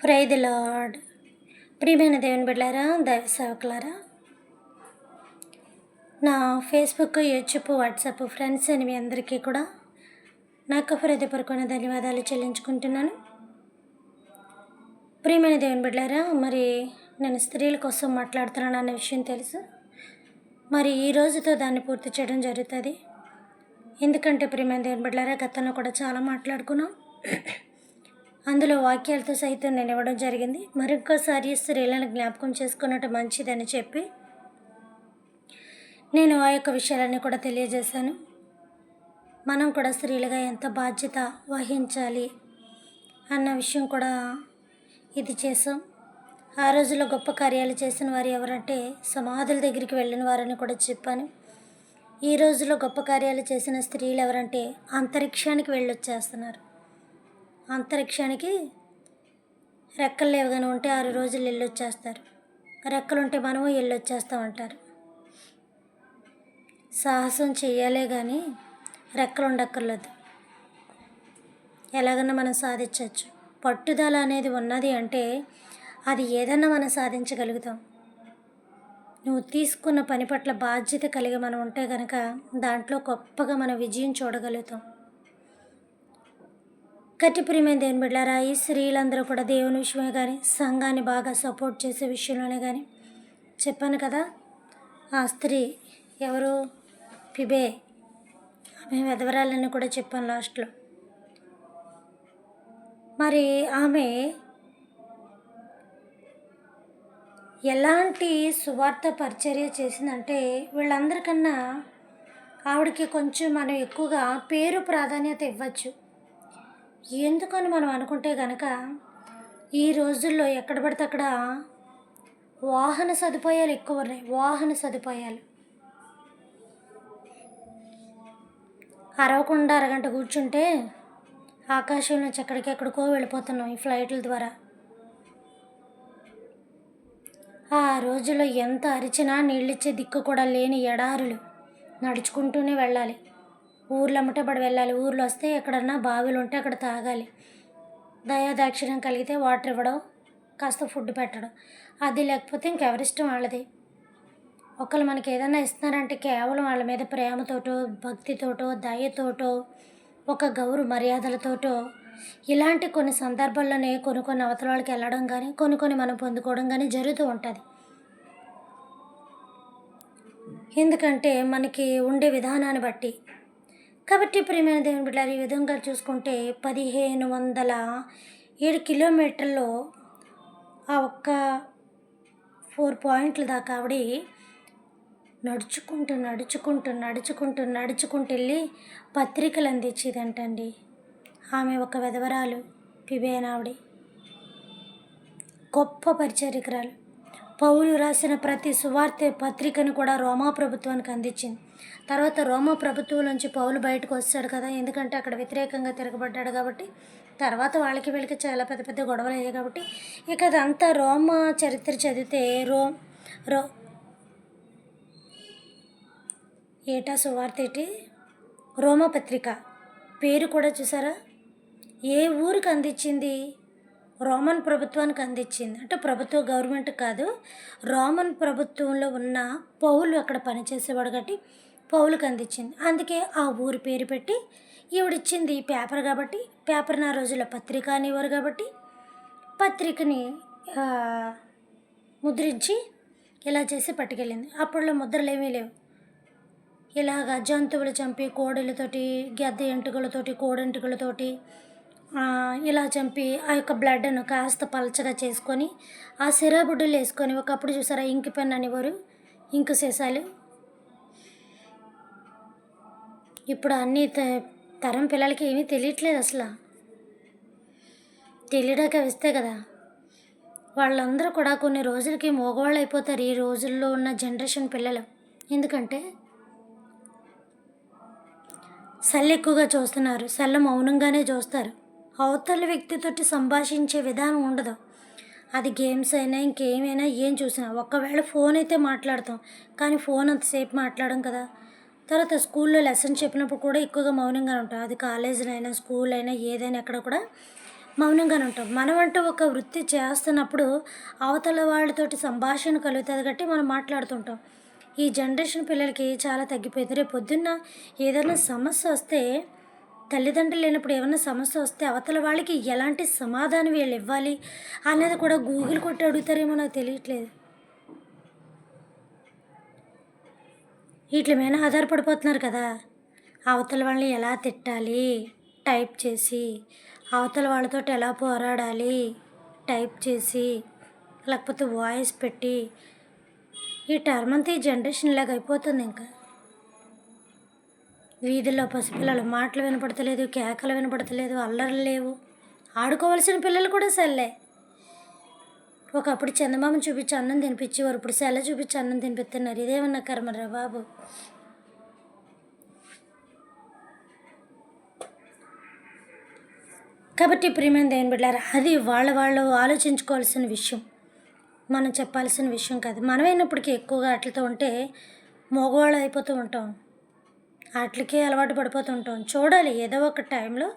Praise the lord. ప్రియమైన దేవుని బిడ్డలారా, దైవ సేవకులారా, నా ఫేస్బుక్, యూట్యూబ్, వాట్సాప్ ఫ్రెండ్స్ అని మీ అందరికీ కూడా నాకు హృదయపూర్వకమైన ధన్యవాదాలు చెల్లించుకుంటున్నాను. ప్రియమైన దేవుని బిడ్డలారా, మరి నేను స్త్రీల కోసం మాట్లాడుతున్నాను అన్న విషయం తెలుసు. మరి ఈ రోజుతో దాన్ని పూర్తి చేయడం జరుగుతుంది. ఎందుకంటే ప్రియమైన దేవుని బిడ్డలారా, గతంలో కూడా చాలా మాట్లాడుకున్నాం. అందులో వాక్యాలతో సైతం నేను ఇవ్వడం జరిగింది. మరొకసారి స్త్రీలను జ్ఞాపకం చేసుకున్నట్టు మంచిదని చెప్పి నేను ఆ యొక్క విషయాలన్నీ కూడా తెలియజేశాను. మనం కూడా స్త్రీలుగా ఎంత బాధ్యత వహించాలి అన్న విషయం కూడా ఇది చేసాం. ఆ రోజుల్లో గొప్ప కార్యాలు చేసిన వారు ఎవరంటే సమాధుల దగ్గరికి వెళ్ళిన వారని కూడా చెప్పాను. ఈ రోజుల్లో గొప్ప కార్యాలు చేసిన స్త్రీలు ఎవరంటే అంతరిక్షానికి వెళ్ళొచ్చేస్తున్నారు. అంతరిక్షానికి రెక్కలు లేవుగానే ఉంటే 6 రోజులు వెళ్ళొచ్చేస్తారు. రెక్కలుంటే మనము వెళ్ళొచ్చేస్తామంటారు. సాహసం చెయ్యాలే కానీ రెక్కలు ఉండక్కర్లేదు. ఎలాగన్నా మనం సాధించవచ్చు. పట్టుదల అనేది ఉన్నది అంటే అది ఏదన్నా మనం సాధించగలుగుతాం. నువ్వు తీసుకున్న పని పట్ల బాధ్యత కలిగి మనం ఉంటే కనుక దాంట్లో గొప్పగా మనం విజయం చూడగలుగుతాం. గట్టి ప్రియమైన దేవుని బిడ్డలారా, ఈ స్త్రీలందరూ కూడా దేవుని విషయమే కానీ సంఘాన్ని బాగా సపోర్ట్ చేసే విషయంలోనే కానీ చెప్పాను కదా. ఆ స్త్రీ ఎవరు? ఫిబే. ఆమె విధవరాలని కూడా చెప్పాను లాస్ట్లో. మరి ఆమె ఎలాంటి సువార్త పరిచర్య చేసిందంటే వీళ్ళందరికన్నా ఆవిడకి కొంచెం మనం ఎక్కువగా పేరు ప్రాధాన్యత ఇవ్వచ్చు. ఎందుకని మనం అనుకుంటే కనుక ఈ రోజుల్లో ఎక్కడ పడితే అక్కడ వాహన సదుపాయాలు ఎక్కువ ఉన్నాయి. వాహన సదుపాయాలు అరవకుండా అరగంట కూర్చుంటే ఆకాశం నుంచి ఎక్కడికెక్కడికో వెళ్ళిపోతున్నాం ఈ ఫ్లైట్ల ద్వారా. ఆ రోజుల్లో ఎంత అరిచినా నీళ్ళిచ్చే దిక్కు కూడా లేని ఎడారులు నడుచుకుంటూనే వెళ్ళాలి. ఊర్లమ్మటే పడి వెళ్ళాలి. ఊర్లో వస్తే ఎక్కడన్నా బావిలు ఉంటే అక్కడ తాగాలి. దయాదాక్షిణ్యం కలిగితే వాటర్ ఇవ్వడం, కాస్త ఫుడ్ పెట్టడం. అది లేకపోతే ఇంకెవరిష్టం వాళ్ళది. ఒకళ్ళు మనకి ఏదైనా ఇస్తున్నారంటే కేవలం వాళ్ళ మీద ప్రేమతోటో, భక్తితోటో, దయతోటో, ఒక గౌరవ మర్యాదలతోటో, ఇలాంటి కొన్ని సందర్భాల్లోనే కొన్ని అవతల వాళ్ళకి వెళ్ళడం కానీ కొన్ని మనం పొందుకోవడం కానీ జరుగుతూ ఉంటుంది. ఎందుకంటే మనకి ఉండే విధానాన్ని బట్టి. కాబట్టి ప్రియమైన దేవుని బిడ్డలారా, ఈ విధంగా చూసుకుంటే 1507 కిలోమీటర్లు ఆ ఒక్క 4 పాయింట్ల దాకా ఆవిడ నడుచుకుంటూ వెళ్ళి పత్రికలు అందించేదంటండి. ఆమె ఒక విధవరాలు. ఫిబే ఆవిడ గొప్ప పరిచారికురాలు. పౌలు రాసిన ప్రతి సువార్త పత్రికను కూడా రోమా ప్రభుత్వానికి అందించింది. తర్వాత రోమా ప్రభుత్వం నుంచి పౌలు బయటకు వచ్చాడు కదా, ఎందుకంటే అక్కడ వ్యతిరేకంగా తిరగబడ్డాడు కాబట్టి. తర్వాత వాళ్ళకి వీళ్ళకి చాలా పెద్ద గొడవలు అయ్యాయి కాబట్టి ఇక అదంతా రోమా చరిత్ర చదివితే ఏటా సువార్త ఏంటి? రోమా పత్రిక పేరు కూడా చూసారా? ఏ ఊరికి అందించింది? రోమన్ ప్రభుత్వానికి అందించింది. అంటే ప్రభుత్వ గవర్నమెంట్ కాదు, రోమన్ ప్రభుత్వంలో ఉన్న పౌలు అక్కడ పనిచేసేవాడు కాబట్టి పౌలుకి అందించింది. అందుకే ఆ ఊరి పేరు పెట్టి ఈవిడిచ్చింది పేపర్ కాబట్టి, పేపర్ని ఆ రోజుల్లో పత్రిక అనేవారు కాబట్టి పత్రికని ముద్రించి ఇలా చేసి పట్టుకెళ్ళింది. అప్పట్లో ముద్రలు ఏమీ లేవు. ఇలాగా జంతువులు చంపి కోడెలతోటి, గద్ద ఎంటుకలతోటి, కోడెంటుకలతోటి ఇలా చంపి ఆ యొక్క బ్లడ్ను కాస్త పలచగా చేసుకొని ఆ సిరాబుడ్డలు వేసుకొని, ఒకప్పుడు చూసారా ఇంకి పెన్ అనేవారు, ఇంకు సీసాలు. ఇప్పుడు అన్ని తరం పిల్లలకి ఏమీ తెలియట్లేదు. అసలు తెలియడాక వేస్తే కదా. వాళ్ళందరూ కూడా కొన్ని రోజులకి మగవాళ్ళు అయిపోతారు ఈ రోజుల్లో ఉన్న జనరేషన్ పిల్లలు. ఎందుకంటే సెల్ ఎక్కువగా చూస్తున్నారు. సెల్ మౌనంగానే చూస్తారు. అవతల వ్యక్తితోటి సంభాషించే విధానం ఉండదు. అది గేమ్స్ అయినా ఇంకేమైనా ఏం చూసినా. ఒకవేళ ఫోన్ అయితే మాట్లాడతాం, కానీ ఫోన్ అంతసేపు మాట్లాడడం కదా. తర్వాత స్కూల్లో లెసన్ చెప్పినప్పుడు కూడా ఎక్కువగా మౌనంగా ఉంటాం. అది కాలేజీలో అయినా స్కూల్ అయినా ఏదైనా ఎక్కడ కూడా మౌనంగానే ఉంటాం. మనం అంటూ ఒక వృత్తి చేస్తున్నప్పుడు అవతల వాళ్ళతోటి సంభాషణ కలుగుతుంది కాబట్టి మనం మాట్లాడుతుంటాం. ఈ జనరేషన్ పిల్లలకి చాలా తగ్గిపోయింది. రేపు పొద్దున్న ఏదైనా సమస్య వస్తే తల్లిదండ్రులు లేనప్పుడు ఏమన్నా సమస్య వస్తే అవతల వాళ్ళకి ఎలాంటి సమాధానం వీళ్ళు ఇవ్వాలి అనేది కూడా గూగుల్ కొట్టి అడుగుతారేమో నాకు తెలియట్లేదు. వీటి మీద ఆధారపడిపోతున్నారు కదా. అవతల వాళ్ళని ఎలా తిట్టాలి టైప్ చేసి, అవతల వాళ్ళతో ఎలా పోరాడాలి టైప్ చేసి, లేకపోతే వాయిస్ పెట్టి, ఈ టర్మ్ అంతా ఈ జనరేషన్ ఇలాగ అయిపోతుంది. ఇంకా వీధుల్లో పసిపిల్లలు మాటలు వినపడతలేదు, కేకలు వినపడతలేదు, అల్లర్లు లేవు. ఆడుకోవాల్సిన పిల్లలు కూడా సెల్లే. ఒకప్పుడు చందమామను చూపించి అన్నం తినిపించేవారు, ఇప్పుడు సెల్ల చూపించి అన్నం తినిపిస్తున్నారు. ఇదేమన్నా కర్మరా బాబు. కాబట్టి ప్రియమైన దేవుని బిడ్డలారా, అది వాళ్ళు ఆలోచించుకోవాల్సిన విషయం, మనం చెప్పాల్సిన విషయం కాదు. మనమైనప్పటికీ ఎక్కువగా వాటితో ఉంటే మగవాళ్ళు అయిపోతూ ఉంటాం, వాటికే అలవాటు పడిపోతూ ఉంటాం. చూడాలి ఏదో ఒక టైంలో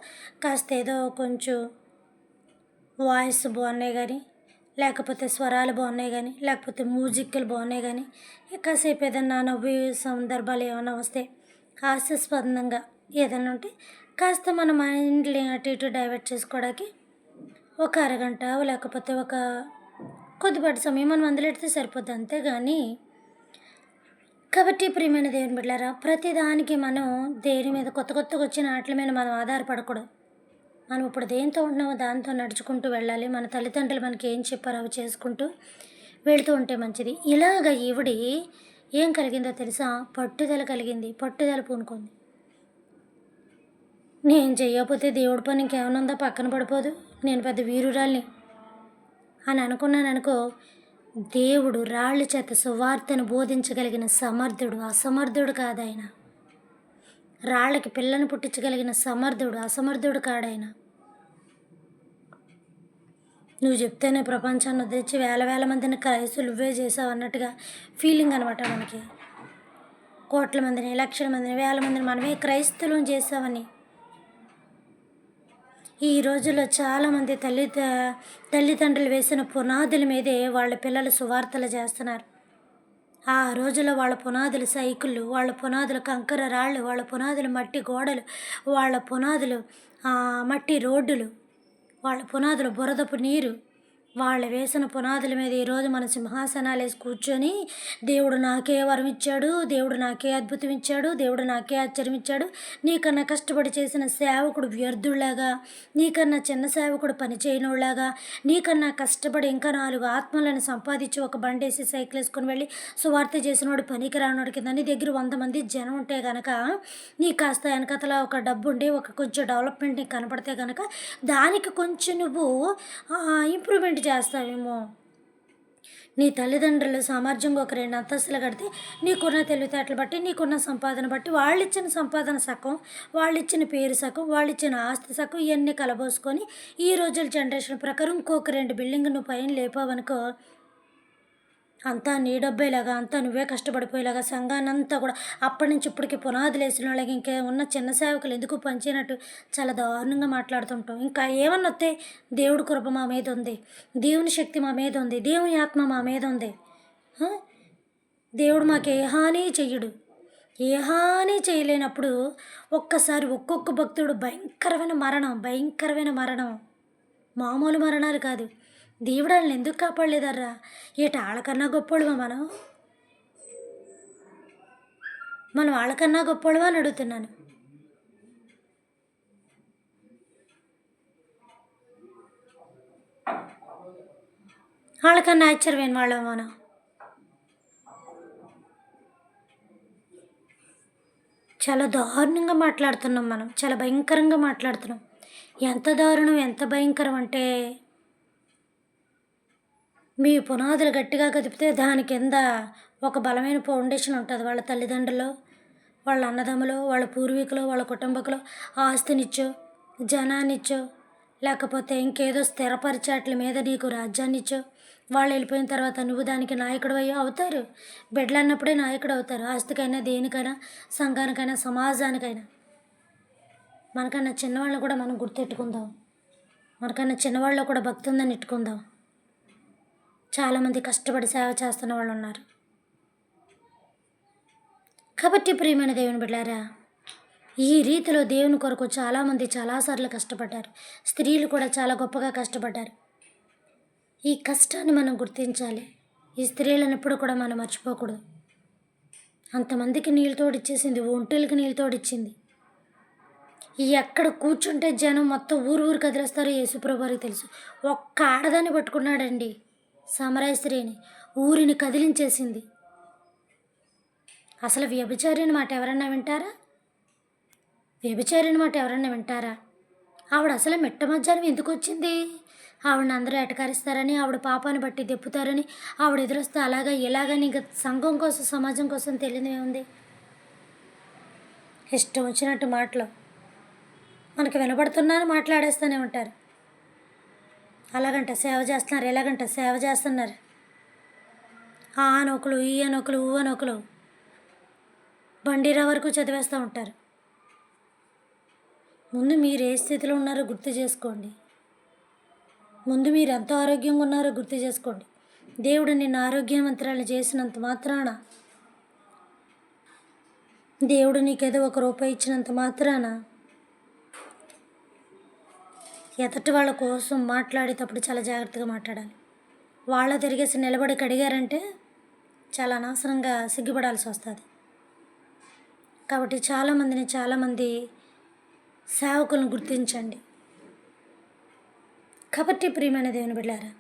కాస్త ఏదో కొంచెం వాయిస్ బాగున్నాయి కానీ, లేకపోతే స్వరాలు బాగున్నాయి కానీ, లేకపోతే మ్యూజిక్లు బాగున్నాయి కానీ, కాసేపు ఏదన్నా నవ్వు సందర్భాలు ఏమైనా వస్తే హాస్యాస్పదంగా ఏదైనా ఉంటే కాస్త మన మైండ్ని అటు ఇటు డైవర్ట్ చేసుకోవడానికి ఒక అరగంట లేకపోతే ఒక కొద్దిపాటి సమయం మనం వదిలేడితే సరిపోద్ది, అంతేగాని. కాబట్టి ప్రియమైన దేవుని బిడ్డలారా, ప్రతిదానికి మనం దేని మీద కొత్తగా వచ్చిన వాటి మీద మనం ఆధారపడకూడదు. మనం ఇప్పుడు దేంతో ఉంటున్నామో దాంతో నడుచుకుంటూ వెళ్ళాలి. మన తల్లిదండ్రులు మనకి ఏం చెప్పారో అవి చేసుకుంటూ వెళుతూ ఉంటే మంచిది. ఇలాగ ఈవిడి ఏం కలిగిందో తెలుసా? పట్టుదల కలిగింది, పట్టుదల పూనుకుంది. నేను చెయ్యకపోతే దేవుడి పని ఇంకేమైనా ఉందా, పక్కన పడిపోదు, నేను పెద్ద వీరురాల్ని అని అనుకున్నాను అనుకో. దేవుడు రాళ్ళ చేత సువార్తను బోధించగలిగిన సమర్థుడు, అసమర్థుడు కాదాయన. రాళ్ళకి పిల్లను పుట్టించగలిగిన సమర్థుడు, అసమర్థుడు కాడాయన. నువ్వు చెప్తేనే ప్రపంచాన్ని తెచ్చి వేల మందిని క్రైస్తులు నువ్వే చేసావు అన్నట్టుగా ఫీలింగ్ అనమాట మనకి. కోట్ల మందిని, లక్షల మందిని, వేల మందిని మనమే క్రైస్తులను చేసావని. ఈ రోజుల్లో చాలామంది తల్లిదండ్రులు వేసిన పునాదుల మీదే వాళ్ళ పిల్లలు సువార్తలు చేస్తున్నారు. ఆ రోజుల్లో వాళ్ళ పునాదులు సైకిళ్ళు, వాళ్ళ పునాదులు కంకర రాళ్ళు, వాళ్ళ పునాదులు మట్టి గోడలు, వాళ్ళ పునాదులు మట్టి రోడ్డులు, వాళ్ళ పునాదులు బురదపు నీరు. వాళ్ళు వేసిన పునాదుల మీద ఈరోజు మన సింహాసనాలు వేసి కూర్చొని దేవుడు నాకే వరం ఇచ్చాడు, దేవుడు నాకే అద్భుతం ఇచ్చాడు, దేవుడు నాకే ఆశ్చర్యం ఇచ్చాడు, నీకన్నా కష్టపడి చేసిన సేవకుడు వ్యర్థుల్లాగా, నీకన్నా చిన్న సేవకుడు పని చేయనోళ్ళలాగా, నీకన్నా కష్టపడి ఇంకా 4 ఆత్మలను సంపాదించి ఒక బండేసి సైకిల్ వేసుకొని వెళ్ళి సువార్త చేసినోడు పనికి రానోడి కింద నీ దగ్గర 100 మంది జనం ఉంటే కనుక, నీకు కాస్త వెనకతల ఒక డబ్బు ఉండి ఒక కొంచెం డెవలప్మెంట్ నీకు కనపడితే కనుక దానికి కొంచెం నువ్వు ఇంప్రూవ్మెంట్ చేస్తావేమో. నీ తల్లిదండ్రులు సామర్థ్యంగా ఒక 2 అంతస్తులు కడితే నీకున్న తెలివితేటలు బట్టి, నీకున్న సంపాదన బట్టి, వాళ్ళు ఇచ్చిన సంపాదన సగం, వాళ్ళు ఇచ్చిన పేరు సగం, వాళ్ళు ఇచ్చిన ఆస్తి సగం, ఇవన్నీ కలబోసుకొని ఈ రోజుల జనరేషన్ ప్రకారం ఇంకొక 2 బిల్డింగ్ నువ్వు పైన లేపావనుకో, అంతా నీ డబ్బేలాగా, అంతా నువ్వే కష్టపడిపోయేలాగా, సంఘాన్నంతా కూడా అప్పటి నుంచి ఇప్పటికి పునాదులు వేసిన వాళ్ళకి ఇంకే ఉన్న చిన్న సేవకులు ఎందుకు పనిచేయనట్టు చాలా దారుణంగా మాట్లాడుతుంటాం. ఇంకా ఏమన్నా వస్తే దేవుడి కృప మా మీద ఉంది, దేవుని శక్తి మా మీద ఉంది, దేవుని ఆత్మ మా మీద ఉంది, దేవుడు మాకు ఏ హాని చెయ్యడు. ఏ హాని చేయలేనప్పుడు ఒక్కసారి ఒక్కొక్క భక్తుడు భయంకరమైన మరణం, మామూలు మరణాలు కాదు. దేవుడు వాళ్ళని ఎందుకు కాపాడలేదర్రా? వాళ్ళకన్నా గొప్పోళ్ళమా మనం వాళ్ళకన్నా గొప్పోళ్ళమా అని అడుగుతున్నాను. వాళ్ళకన్నా ఆశ్చర్యమైన వాళ్ళమా మనం? చాలా దారుణంగా మాట్లాడుతున్నాం మనం, చాలా భయంకరంగా మాట్లాడుతున్నాం. ఎంత దారుణం, ఎంత భయంకరం అంటే, మీ పునాదులు గట్టిగా కదిపితే దాని కింద ఒక బలమైన ఫౌండేషన్ ఉంటుంది. వాళ్ళ తల్లిదండ్రులు, వాళ్ళ అన్నదమ్ములు, వాళ్ళ పూర్వీకులు, వాళ్ళ కుటుంబకులు ఆస్తినిచ్చో, జనాన్నిచ్చో, లేకపోతే ఇంకేదో స్థిరపరిచేట్ల మీద నీకు రాజ్యాన్నిచ్చో, వాళ్ళు వెళ్ళిపోయిన తర్వాత నువ్వు దానికి నాయకుడు అయ్యో అవుతారు. బిడ్డలు అన్నప్పుడే నాయకుడు అవుతారు. ఆస్తికైనా, దేనికైనా, సంఘానికైనా, సమాజానికైనా. మనకన్నా చిన్నవాళ్ళు కూడా మనం గుర్తెట్టుకుందాం. మనకన్నా చిన్నవాళ్ళలో కూడా భక్తి ఉందని ఇట్టుకుందాం. చాలామంది కష్టపడి సేవ చేస్తున్న వాళ్ళు ఉన్నారు. కాబట్టి ప్రియమైన దేవుని బిడ్డారా, ఈ రీతిలో దేవుని కొరకు చాలామంది చాలాసార్లు కష్టపడ్డారు. స్త్రీలు కూడా చాలా గొప్పగా కష్టపడ్డారు. ఈ కష్టాన్ని మనం గుర్తించాలి. ఈ స్త్రీలను ఎప్పుడు కూడా మనం మర్చిపోకూడదు. అంతమందికి నీళ్ళు తోడిచ్చేసింది, ఒంటెలకి నీళ్ళు తోడిచ్చింది. ఎక్కడ కూర్చుంటే జనం మొత్తం ఊరు కదిలేస్తారో యేసుప్రభు వారికి తెలుసు. ఒక్క ఆడదాన్ని పట్టుకున్నాడండి, సమరయ స్త్రీని, ఊరిని కదిలించేసింది. అసలు వ్యభిచారిని మాట ఎవరన్నా వింటారా? వ్యభిచారిని మాట ఎవరన్నా వింటారా? ఆవిడ అసలు మిట్ట మధ్యాహ్నం ఎందుకు వచ్చింది? ఆవిడని అందరూ ఎటకారిస్తారని, ఆవిడ పాపాన్ని బట్టి దెప్పుతారని, ఆవిడ ఎదురొస్తే అలాగా ఇలాగని ఇంకా సంఘం కోసం సమాజం కోసం తెలియదే ఉంది. ఇష్టం వచ్చినట్టు మాటలు మనకు వినపడుతున్నాను మాట్లాడేస్తూనే ఉంటారు. అలాగంట సేవ చేస్తున్నారు, ఎలాగంట సేవ చేస్తున్నారు. ఆ అనొకలు, ఈ అనొకలు, ఊ అనొకలు బండిరా వరకు చదివేస్తూ ఉంటారు. ముందు మీరు ఏ స్థితిలో ఉన్నారో గుర్తు చేసుకోండి. ముందు మీరు ఎంత ఆరోగ్యంగా ఉన్నారో గుర్తు చేసుకోండి. దేవుడు నిన్ను ఆరోగ్యవంతురాలు చేసినంత మాత్రాన, దేవుడు నీకేదో ₹1 ఇచ్చినంత మాత్రాన ఎదటి వాళ్ళ కోసం మాట్లాడేటప్పుడు చాలా జాగ్రత్తగా మాట్లాడాలి. వాళ్ళ తిరిగేసి నిలబడి కడిగారంటే చాలా అనవసరంగా సిగ్గుపడాల్సి వస్తుంది. కాబట్టి చాలామంది సేవకులను గుర్తించండి. కాబట్టి ప్రియమైన దేవుని బిడ్డారా,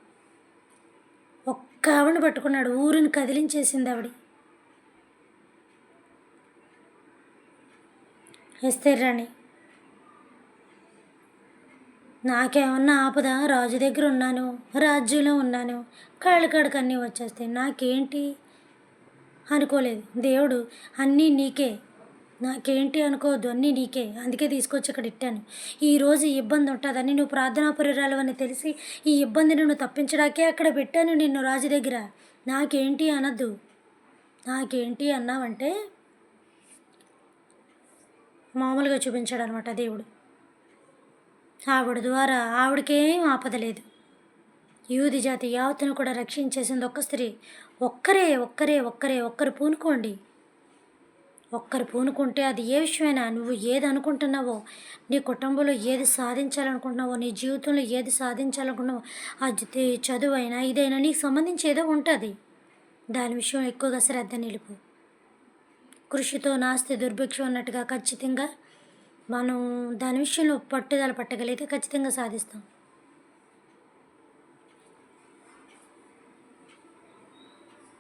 ఒక్క ఆవిడని పట్టుకున్నాడు, ఊరిని కదిలించేసింది ఆవిడ. ఎస్తేర్ రాణి, నాకేమన్నా ఆపద? రాజు దగ్గర ఉన్నాను, రాజ్యంలో ఉన్నాను, కాళ్ళకాడికి అన్నీ వచ్చేస్తాయి, నాకేంటి అనుకోలేదు. దేవుడు అన్నీ నీకే, నాకేంటి అనుకోవద్దు, అన్నీ నీకే, అందుకే తీసుకొచ్చి ఇక్కడ ఇట్టాను. ఈరోజు ఈ ఇబ్బంది ఉంటుందని నువ్వు ప్రార్థనాపరురాలు అని తెలిసి ఈ ఇబ్బందిని నువ్వు తప్పించడాకే అక్కడ పెట్టాను నిన్ను రాజు దగ్గర. నాకేంటి అనద్దు. నాకేంటి అన్నావంటే మామూలుగా చూపించాడు అనమాట దేవుడు. ఆవిడ ద్వారా ఆవిడకేం ఆపదలేదు. యూది జాతి యావత్తును కూడా రక్షించేసింది ఒక్క స్త్రీ. ఒక్కరు పూనుకోండి. ఒక్కరు పూనుకుంటే అది ఏ విషయమైనా, నువ్వు ఏది అనుకుంటున్నావో, నీ కుటుంబంలో ఏది సాధించాలనుకుంటున్నావో, నీ జీవితంలో ఏది సాధించాలనుకుంటున్నావో, అది చదువైనా ఇదైనా నీకు సంబంధించి ఏదో ఉంటుంది. దాని విషయం ఎక్కువగా శ్రద్ధ నిలుపు. కృషితో నాస్తి దుర్భిక్షం అన్నట్టుగా ఖచ్చితంగా మనం దాని విషయంలో పట్టుదల పట్టగలిగితే ఖచ్చితంగా సాధిస్తాం.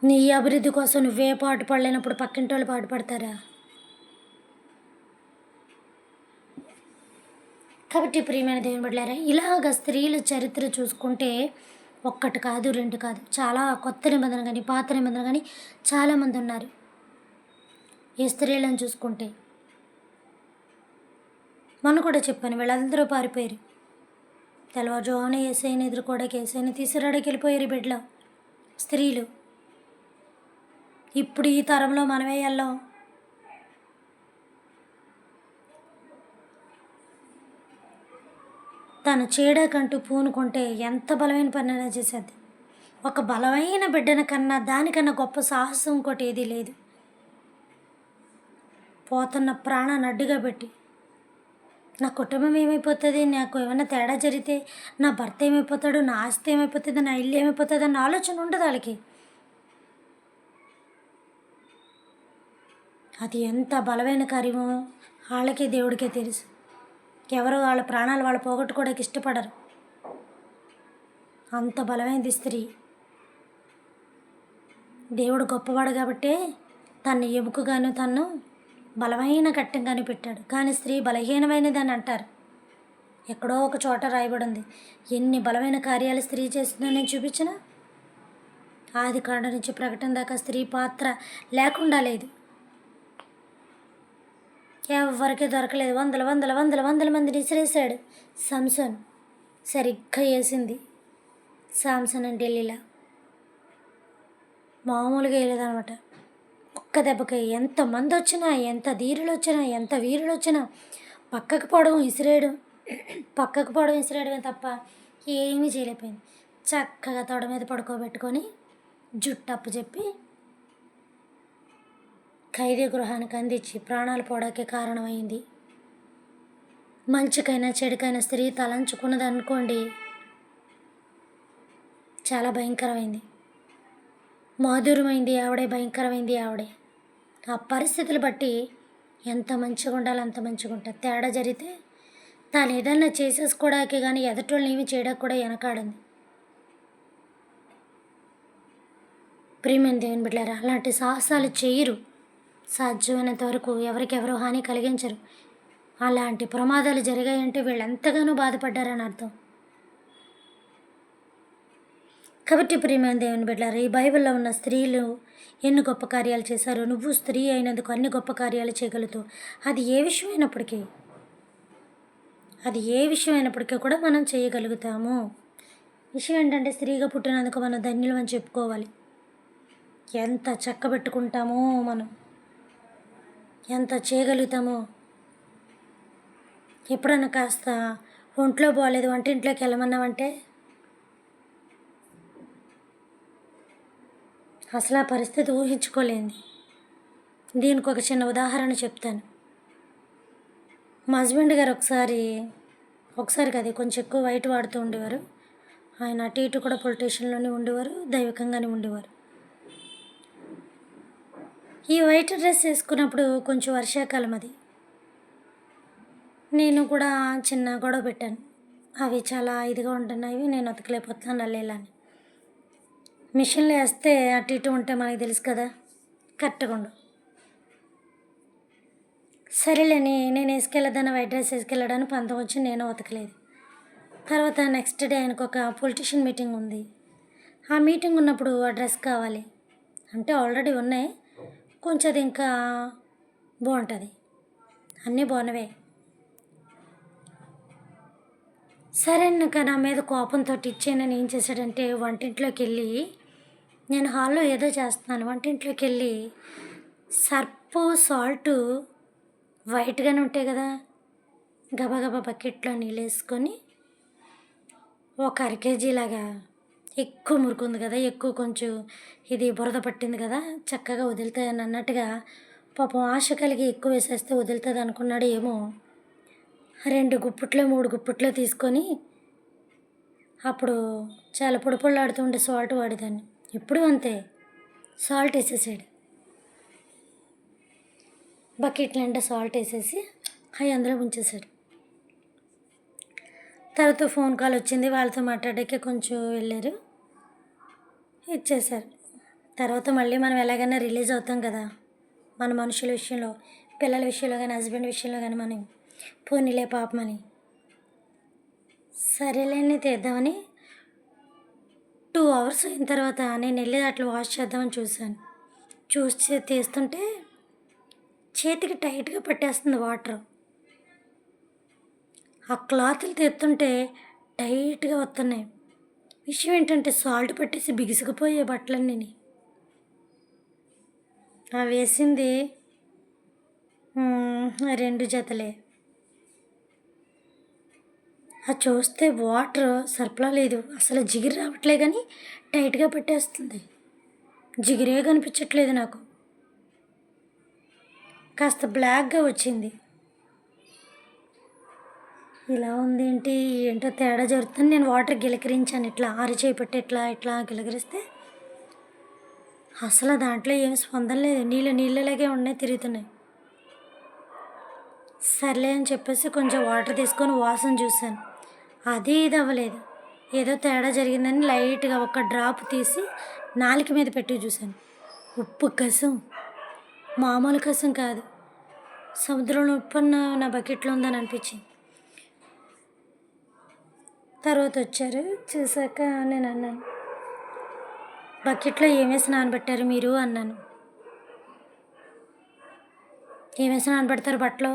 నీ అభివృద్ధి కోసం నువ్వే పాటు పడలేనప్పుడు పక్కింటి వాళ్ళు పాటుపడతారా? కాబట్టి ప్రియమైన దేవుని బిడ్డలారా, ఇలాగ స్త్రీల చరిత్ర చూసుకుంటే ఒక్కటి కాదు, రెండు కాదు, చాలా కొత్త నిబంధన కానీ పాత నిబంధన కానీ చాలామంది ఉన్నారు. ఈ స్త్రీలను చూసుకుంటే మొన్న కూడా చెప్పాను, వీళ్ళందరూ పారిపోయారు. తెల్లవారుజామున ఏసైని ఎదుర్కోవడానికి, ఏసైని తీసుకురావడానికి వెళ్ళిపోయారు బిడ్డలో స్త్రీలు. ఇప్పుడు ఈ తరంలో మనమే వెళ్ళాం. తను చేయడాకంటూ పూనుకుంటే ఎంత బలమైన పని చేసేది. ఒక బలమైన బిడ్డన కన్నా దానికన్నా గొప్ప సాహసం ఇంకోటి ఏదీ లేదు. పోతున్న ప్రాణాన్ని అడ్డుగా పెట్టి, నా కుటుంబం ఏమైపోతుంది, నాకు ఏమైనా తేడా జరిగితే నా భర్త ఏమైపోతాడు, నా ఆస్తి ఏమైపోతుంది, నా ఇల్లు ఏమైపోతుంది అన్న ఆలోచన ఉండదు వాళ్ళకి. అది ఎంత బలమైన కార్యమో వాళ్ళకే దేవుడికే తెలుసు. ఎవరో వాళ్ళ ప్రాణాలు వాళ్ళు పోగొట్టుకోవడానికి ఇష్టపడరు. అంత బలమైనది స్త్రీ. దేవుడు గొప్పవాడు కాబట్టే తను ఎముకగాను తను బలమైన కట్టంగానే పెట్టాడు. కానీ స్త్రీ బలహీనమైనదని అంటారు. ఎక్కడో ఒక చోట రాయబడింది. ఎన్ని బలమైన కార్యాలు స్త్రీ చేస్తుందో నేను చూపించిన. ఆదికాండం నుంచి ప్రకటన దాకా స్త్రీ పాత్ర లేకుండా లేదు. ఎవరికి దొరకలేదు. వందల మందిని విసిరేశాడు సంసోన్. సరిగ్గా వేసింది సాంసన్ అంటే ఢిల్లీలా. మామూలుగా వేయలేదనమాట. ఒక్క దెబ్బకి ఎంతమంది వచ్చినా, ఎంత ధీరులు వచ్చినా, ఎంత వీరులు వచ్చినా పక్కకు పోవడం, విసిరేయడం, పక్కకు పొడవు విసిరేయడమే తప్ప ఏమీ చేయలేకపోయింది. చక్కగా తొడ మీద పడుకోబెట్టుకొని జుట్టు అప్పు చెప్పి ఖైదీ గృహానికి అందించి ప్రాణాలు పోవడానికి కారణమైంది. మంచికైనా చెడుకైనా స్త్రీ తలంచుకున్నది అనుకోండి, చాలా భయంకరమైంది. మాధుర్యమైంది ఆవిడే, భయంకరమైంది ఆవిడే. ఆ పరిస్థితులు బట్టి ఎంత మంచిగా ఉండాలో అంత మంచిగా ఉంటుంది. తేడా జరిగితే తాను ఏదన్నా చేసేసుకోవడానికి కానీ ఎదటోళ్ళని ఏమి చేయడానికి కూడా వెనకాడింది. ప్రియమైన దేవుని బిడ్డలారా, అలాంటి సాహసాలు చేయరు. సాధ్యమైనంత వరకు ఎవరికెవరో హాని కలిగించరు. అలాంటి ప్రమాదాలు జరిగాయంటే వీళ్ళు ఎంతగానో బాధపడ్డారని అర్థం. కాబట్టి ప్రియమైన దేవుని బిడ్డలారా, ఈ బైబిల్లో ఉన్న స్త్రీలు ఎన్ని గొప్ప కార్యాలు చేశారు. నువ్వు స్త్రీ అయినందుకు అన్ని గొప్ప కార్యాలు చేయగలుగుతావు. అది ఏ విషయం అయినప్పటికీ కూడా మనం చేయగలుగుతాము. విషయం ఏంటంటే స్త్రీగా పుట్టినందుకు మనం ధన్యులం అని చెప్పుకోవాలి. ఎంత చక్కబెట్టుకుంటామో మనం, ఎంత చేయగలుగుతామో. ఎప్పుడన్నా కాస్త ఒంట్లో బాగాలేదు వంటింట్లోకి వెళ్ళమన్నామంటే అసలు ఆ పరిస్థితి ఊహించుకోలేంది. దీనికి ఒక చిన్న ఉదాహరణ చెప్తాను. మా హస్బెండ్ గారు ఒకసారి కాదు, కొంచెం ఎక్కువ వైట్ వాడుతూ ఉండేవారు. ఆయన అటు ఇటు కూడా పొలిటీషియన్లోనే ఉండేవారు, దైవికంగానే ఉండేవారు. ఈ వైట్ డ్రెస్ వేసుకున్నప్పుడు కొంచెం వర్షాకాలం అది, నేను కూడా చిన్న గొడవ పెట్టాను. అవి చాలా ఇదిగా ఉంటున్నాయి, నేను ఉతకలేకపోతున్నాను నల్లేలాని. మిషన్లో వేస్తే అటు ఇటు ఉంటే మనకి తెలుసు కదా, కరెక్ట్గా ఉండవు. సరేలేని నేను వేసుకెళ్ళదాన్ని, వైట్ డ్రెస్ వేసుకెళ్ళడానికి పంతం వచ్చి నేను ఉతకలేదు. తర్వాత నెక్స్ట్ డే ఆయనకు ఒక పొలిటీషియన్ మీటింగ్ ఉంది. ఆ మీటింగ్ ఉన్నప్పుడు ఆ డ్రెస్ కావాలి అంటే ఆల్రెడీ ఉన్నాయి, కొంచెం అది ఇంకా బాగుంటుంది, అన్నీ బాగున్నవే. సరే ఇంకా నా మీద కోపంతో ఇచ్చేనని ఏం చేశాడంటే, వంటింట్లోకి వెళ్ళి, నేను హాల్లో ఏదో చేస్తున్నాను, వంటింట్లోకి వెళ్ళి సర్పు సాల్టు వైట్గానే ఉంటాయి కదా, గబగబా బకెట్లో నీళ్ళు వేసుకొని ఒక 1/2 kg లాగా, ఎక్కువ మురుకుంది కదా, ఎక్కువ కొంచెం ఇది బురద పట్టింది కదా, చక్కగా వదులుతాయని అన్నట్టుగా పాపం ఆశ కలిగి ఎక్కువ వేసేస్తే వదులుతుంది అనుకున్నాడు ఏమో. 2 గుప్పిట్లో 3 గుప్పిట్లో తీసుకొని, అప్పుడు చాలా పొడిపొళ్ళాడుతూ ఉండే సాల్ట్ వాడేదాన్ని. ఇప్పుడు అంతే, సాల్ట్ వేసేసాడు. బకెట్ నిండా సాల్ట్ వేసేసి అవి అందులో ఉంచేసాడు. తర్వాత ఫోన్ కాల్ వచ్చింది, వాళ్ళతో మాట్లాడాక కొంచెం వెళ్ళారు, ఇచ్చేశారు. తర్వాత మళ్ళీ మనం ఎలాగైనా రిలీజ్ అవుతాం కదా, మన మనుషుల విషయంలో, పిల్లల విషయంలో కానీ, హస్బెండ్ విషయంలో కానీ, మనం పోనీలే పాపమని సరేలేని తీద్దామని 2 hours అయిన తర్వాత నేను వెళ్ళి అట్లా వాష్ చేద్దామని చూసి తీస్తుంటే చేతికి టైట్గా పట్టేస్తుంది వాటర్. ఆ క్లాతులు తెస్తుంటే టైట్గా వస్తున్నాయి. విషయం ఏంటంటే సాల్ట్ పట్టేసి బిగుసుకుపోయే బట్టలన్నీ. ఆ వేసింది 2 జతలే. అది చూస్తే వాటర్ సరఫరా లేదు, అసలు జిగురు రావట్లే కానీ టైట్గా పట్టేస్తుంది. జిగురే కనిపించట్లేదు నాకు, కాస్త బ్లాక్గా వచ్చింది. ఇలా ఉంది ఏంటో తేడా జరుగుతుంది. నేను వాటర్ గిలకరించాను, ఇట్లా అరిచేయి పెట్టి ఇట్లా గిలకరిస్తే అసలు దాంట్లో ఏమి స్పందన లేదు, నీళ్ళలాగే ఉన్నాయి, తిరుగుతున్నాయి. సర్లే అని చెప్పేసి కొంచెం వాటర్ తీసుకొని వాసన చూశాను, అది ఇది అవ్వలేదు, ఏదో తేడా జరిగిందని లైట్గా ఒక డ్రాప్ తీసి నాలుక మీద పెట్టి చూశాను. ఉప్పు కసం, మామూలు కసం కాదు, సముద్రంలో ఉప్పు నా బకెట్లో ఉందని అనిపించింది. తర్వాత వచ్చారు, చూసాక నేను అన్నాను, బకెట్లో ఏమేసి నానబెట్టారు మీరు అన్నాను. ఏమేసి నానబెడతారు బట్టలో?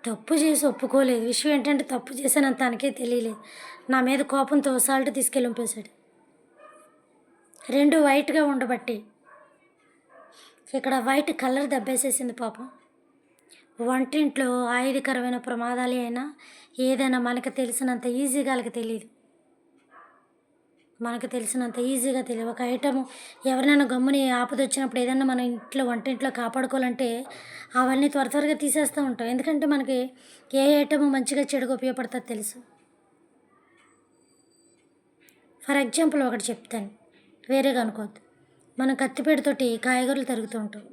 తప్పు చేసి ఒప్పుకోలేదు. విషయం ఏంటంటే తప్పు చేశానని తనకే తెలియలేదు. నా మీద కోపంతో సాల్ట్ తీసుకెళ్ళి ఉంపేశాడు. 2 వైట్గా ఉండబట్టి ఇక్కడ వైట్ కలర్ దెబ్బేసేసింది పాపం. వంటింట్లో ఆయుధకరమైన ప్రమాదాలే అయినా ఏదైనా మనకు తెలిసినంత ఈజీగా వాళ్ళకి తెలియదు. మనకు తెలిసినంత ఈజీగా తెలియదు. ఒక ఐటము ఎవరినైనా గమ్ముని ఆపదొచ్చినప్పుడు ఏదన్నా మన ఇంట్లో వంటింట్లో కాపాడుకోవాలంటే అవన్నీ త్వర త్వరగా తీసేస్తూ ఉంటాం. ఎందుకంటే మనకి ఏ ఐటము మంచిగా చెడుగా ఉపయోగపడుతుందో తెలుసు. ఫర్ ఎగ్జాంపుల్ ఒకటి చెప్తాను, వేరేగా అనుకోవద్దు. మనం కత్తిపీటతోటి కాయగూరలు తరుగుతూ ఉంటాం.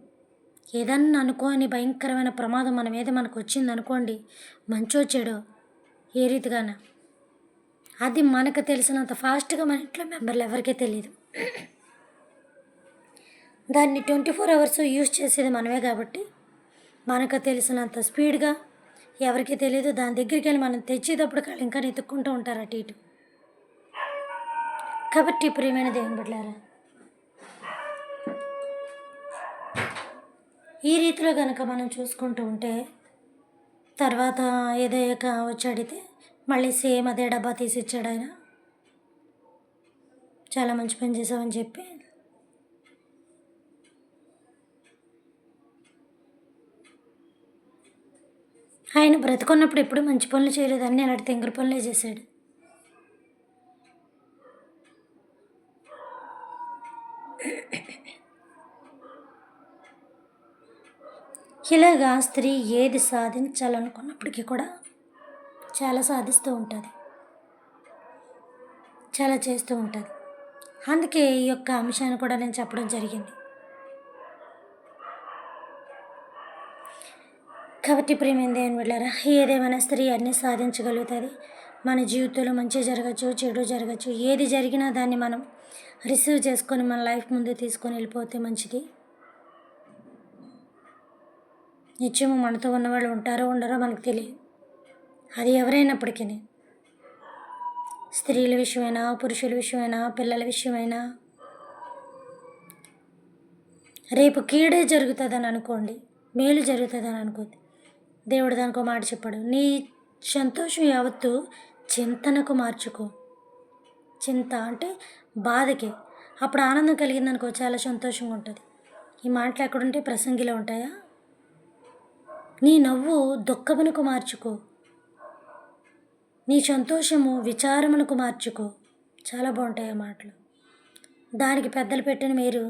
ఏదన్నా అనుకోని భయంకరమైన ప్రమాదం మన మీద మనకు వచ్చింది అనుకోండి, మంచో చెడో ఏ రీతిగాన, అది మనకు తెలిసినంత ఫాస్ట్గా మన ఇంట్లో మెంబర్లు ఎవరికీ తెలియదు. దాన్ని 24 అవర్స్ యూజ్ చేసేది మనమే కాబట్టి మనకు తెలిసినంత స్పీడ్గా ఎవరికీ తెలియదు. దాని దగ్గరికి వెళ్ళి మనం తెచ్చేటప్పుడు వాళ్ళు ఇంకా వెతుక్కుంటూ ఉంటారు అటు ఇటు. కాబట్టి ప్రియమైన దేవుని బిడ్డలారా, ఈ రీతిలో కనుక మనం చూసుకుంటూ ఉంటే తర్వాత ఏదో వచ్చి అడిగితే మళ్ళీ సేమ్ అదే డబ్బా తీసి ఇచ్చాడు ఆయన, చాలా మంచి పని చేసామని చెప్పి. ఆయన బ్రతుకున్నప్పుడు ఎప్పుడు మంచి పనులు చేయలేదు, అన్నీ అలాంటి తెంగర పనులే చేశాడు. ఇలాగా స్త్రీ ఏది సాధించాలనుకున్నప్పటికీ కూడా చాలా సాధిస్తూ ఉంటుంది, చాలా చేస్తూ ఉంటుంది. అందుకే ఈ యొక్క అంశాన్ని కూడా నేను చెప్పడం జరిగింది. కాబట్టి ప్రియమైన దేవుని బిడ్డలారా, ఏదేమైనా స్త్రీ అన్నీ సాధించగలుగుతుంది. మన జీవితంలో మంచి జరగచ్చు, చెడు జరగచ్చు, ఏది జరిగినా దాన్ని మనం రిసీవ్ చేసుకొని మన లైఫ్ ముందు తీసుకొని వెళ్ళిపోతే మంచిది. నిత్యము మనతో ఉన్నవాళ్ళు ఉంటారో ఉండరో మనకు తెలియదు. అది ఎవరైనప్పటికీ, స్త్రీల విషయమైనా, పురుషుల విషయమైనా, పిల్లల విషయమైనా, రేపు కీడే జరుగుతుందని అనుకోండి, మేలు జరుగుతుందని అనుకోండి, దేవుడు దానికో మాట చెప్పాడు, నీ సంతోషం యావత్తు చింతనకు మార్చుకో. చింత అంటే బాధకి, అప్పుడు ఆనందం కలిగిందనుకో చాలా సంతోషంగా ఉంటుంది. ఈ మాటలు ఎక్కడుంటే ప్రసంగిలో ఉంటాయా? నీ నవ్వు దుఃఖమునకు మార్చుకో, నీ సంతోషము విచారమునకు మార్చుకో. చాలా బాగుంటాయి ఆ మాటలు. దానికి పెద్దలు పెట్టిన మీరు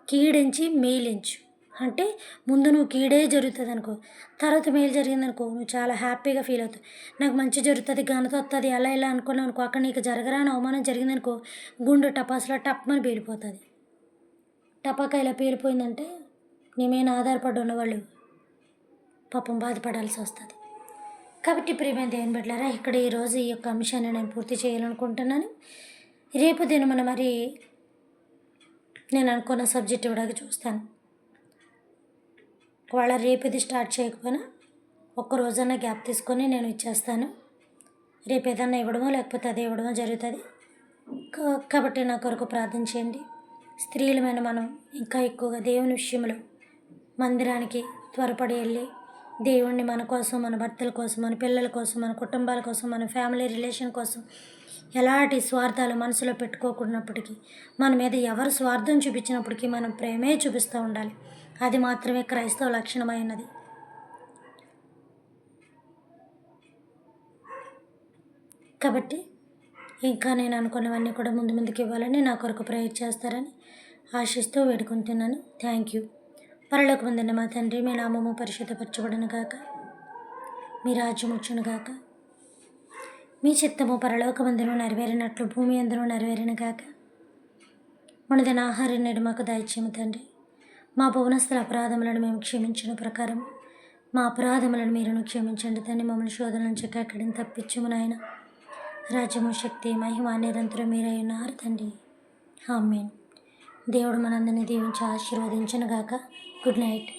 కీడించి మేలించు. అంటే ముందు నువ్వు కీడే జరుగుతుంది అనుకో, తర్వాత మేలు జరిగిందనుకో నువ్వు చాలా హ్యాపీగా ఫీల్ అవుతావు. నాకు మంచి జరుగుతుంది, ఘనత వస్తుంది, అలా ఇలా అనుకున్నావు అనుకో, అక్కడ నీకు జరగరాని అవమానం జరిగిందనుకో గుండు టపాసులో టప్మని పేలిపోతుంది. టపాకా ఇలా పేలిపోయిందంటే నీ మీద ఆధారపడి ఉన్నవాళ్ళు పాపం బాధపడాల్సి వస్తుంది. కాబట్టి ప్రియమైన దేవుని బిడ్డలారా, ఇక్కడ ఈరోజు ఈ యొక్క అంశాన్ని నేను పూర్తి చేయాలనుకుంటున్నాను. రేపు దినమున మరి నేను అనుకున్న సబ్జెక్ట్ ఇవ్వడానికి చూస్తాను. ఒకవేళ రేపు ఇది స్టార్ట్ చేయకపోయినా ఒక్క రోజన్నా గ్యాప్ తీసుకొని నేను ఇచ్చేస్తాను. రేపు ఏదన్నా ఇవ్వడమో లేకపోతే అదే ఇవ్వడమో జరుగుతుంది. కాబట్టి నా కొరకు ప్రార్థన చేయండి. స్త్రీలమైన మనం ఇంకా ఎక్కువగా దేవుని విషయంలో మందిరానికి త్వరపడి వెళ్ళి దేవుణ్ణి మన కోసం, మన భర్తల కోసం, మన పిల్లల కోసం, మన కుటుంబాల కోసం, మన ఫ్యామిలీ రిలేషన్ కోసం ఎలాంటి స్వార్థాలు మనసులో పెట్టుకోకున్నప్పటికీ, మన మీద ఎవరు స్వార్థం చూపించినప్పటికీ మనం ప్రేమే చూపిస్తూ ఉండాలి. అది మాత్రమే క్రైస్తవ లక్షణమైనది. కాబట్టి ఇంకా నేను అనుకున్నవన్నీ కూడా ముందుకు ఇవ్వాలని నా కొరకు ప్రేయర్ చేస్తారని ఆశిస్తూ వేడుకుంటున్నాను. Thank you. పరలోకమందున్న మా తండ్రి, మీ నామము పరిశుద్ధపరచబడును గాక, మీ రాజ్యం వచ్చును గాక, మీ చిత్తము పరలోకమందును నెరవేరినట్లు భూమి అందును నెరవేరిన గాక. మనదిన ఆహారం నేడు మాకు దయచేయము తండ్రి. మా భువనస్తుల అపరాధములను మేము క్షమించిన ప్రకారం మా అపరాధములను మీరును క్షమించండి తండ్రి. మమ్మల్ని శోధన నుంచి ఎక్కడిని తప్పించుము నాయన. రాజ్యము, శక్తి, మహిమ నిరంతరం మీరై ఉన్నారు తండ్రి. ఆమేన్. దేవుడు మనందరినీ దీవించి ఆశీర్వదించును గాక. Good night.